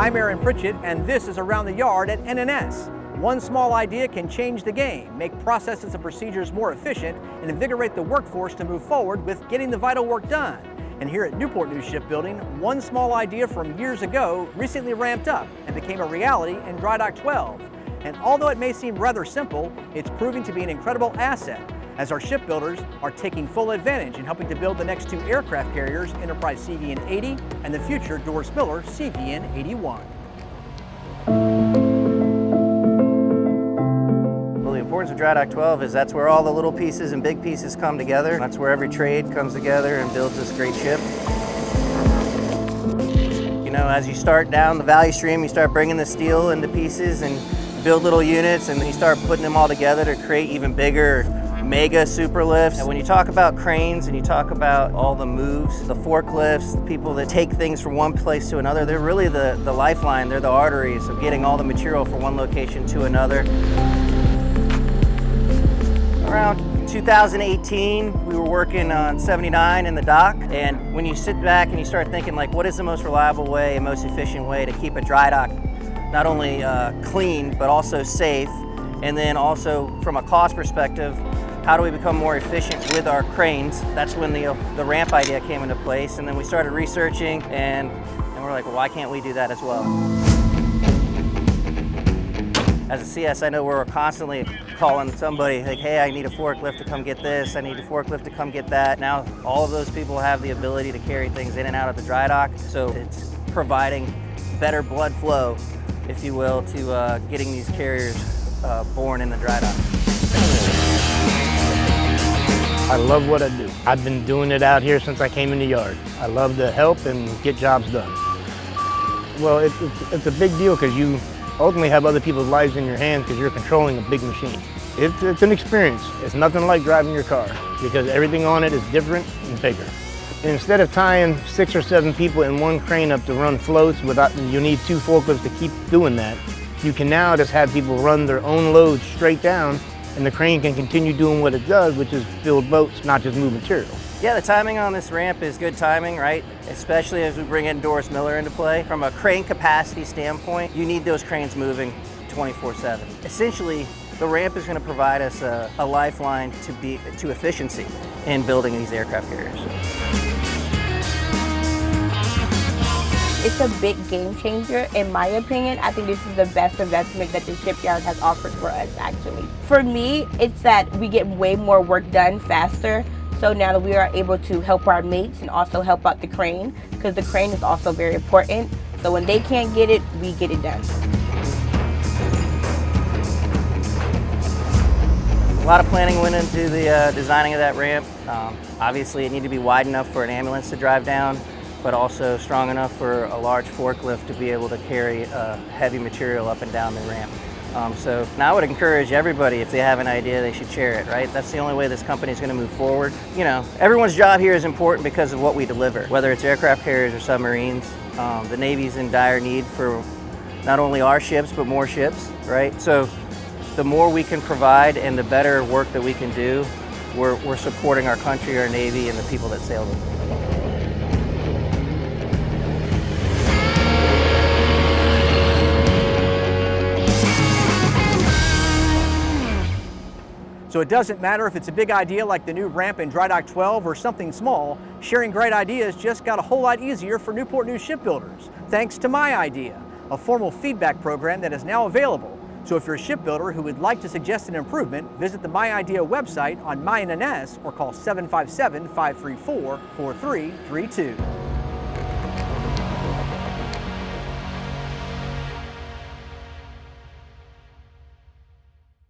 I'm Aaron Pritchett, and this is Around the Yard at NNS. One small idea can change the game, make processes and procedures more efficient, and invigorate the workforce to move forward with getting the vital work done. And here at Newport News Shipbuilding, one small idea from years ago recently ramped up and became a reality in Dry Dock 12. And although it may seem rather simple, it's proving to be an incredible asset, as our shipbuilders are taking full advantage in helping to build the next two aircraft carriers, Enterprise CVN 80 and the future Doris Miller CVN 81. Well, the importance of Dry Dock 12 is that's where all the little pieces and big pieces come together. That's where every trade comes together and builds this great ship. You know, as you start down the value stream, you start bringing the steel into pieces and build little units, and then you start putting them all together to create even bigger mega super lifts. And when you talk about cranes and you talk about all the moves, the forklifts, the people that take things from one place to another, they're really the lifeline, they're the arteries of getting all the material from one location to another. Around 2018, we were working on 79 in the dock, and when you sit back and you start thinking, like, what is the most reliable way and most efficient way to keep a dry dock not only clean but also safe, and then also from a cost perspective, how do we become more efficient with our cranes? That's when the ramp idea came into place, and then we started researching, and we're like, well, why can't we do that as well? As a CS, I know we're constantly calling somebody like, hey, I need a forklift to come get this, I need a forklift to come get that. Now all of those people have the ability to carry things in and out of the dry dock, so it's providing better blood flow, if you will, to getting these carriers born in the dry dock. I love what I do. I've been doing it out here since I came in the yard. I love to help and get jobs done. Well, it's a big deal because you ultimately have other people's lives in your hands because you're controlling a big machine. It's an experience. It's nothing like driving your car because everything on it is different and bigger. And instead of tying 6 or 7 people in one crane up to run floats, you need 2 forklifts to keep doing that. You can now just have people run their own loads straight down, and the crane can continue doing what it does, which is build boats, not just move material. Yeah, the timing on this ramp is good timing, right? Especially as we bring in Doris Miller into play. From a crane capacity standpoint, you need those cranes moving 24/7. Essentially, the ramp is going to provide us a lifeline to efficiency in building these aircraft carriers. It's a big game changer, in my opinion. I think this is the best investment that the shipyard has offered for us, actually. For me, it's that we get way more work done faster. So now that we are able to help our mates and also help out the crane, because the crane is also very important. So when they can't get it, we get it done. A lot of planning went into the designing of that ramp. Obviously, it needed to be wide enough for an ambulance to drive down, but also strong enough for a large forklift to be able to carry heavy material up and down the ramp. So now I would encourage everybody, if they have an idea, they should share it, right? That's the only way this company is going to move forward. You know, everyone's job here is important because of what we deliver, whether it's aircraft carriers or submarines. The Navy's in dire need for not only our ships, but more ships, right? So the more we can provide and the better work that we can do, we're supporting our country, our Navy, and the people that sail them. So it doesn't matter if it's a big idea like the new ramp in Dry Dock 12 or something small, sharing great ideas just got a whole lot easier for Newport News shipbuilders, thanks to My Idea, a formal feedback program that is now available. So if you're a shipbuilder who would like to suggest an improvement, visit the My Idea website on My NNS or call 757-534-4332.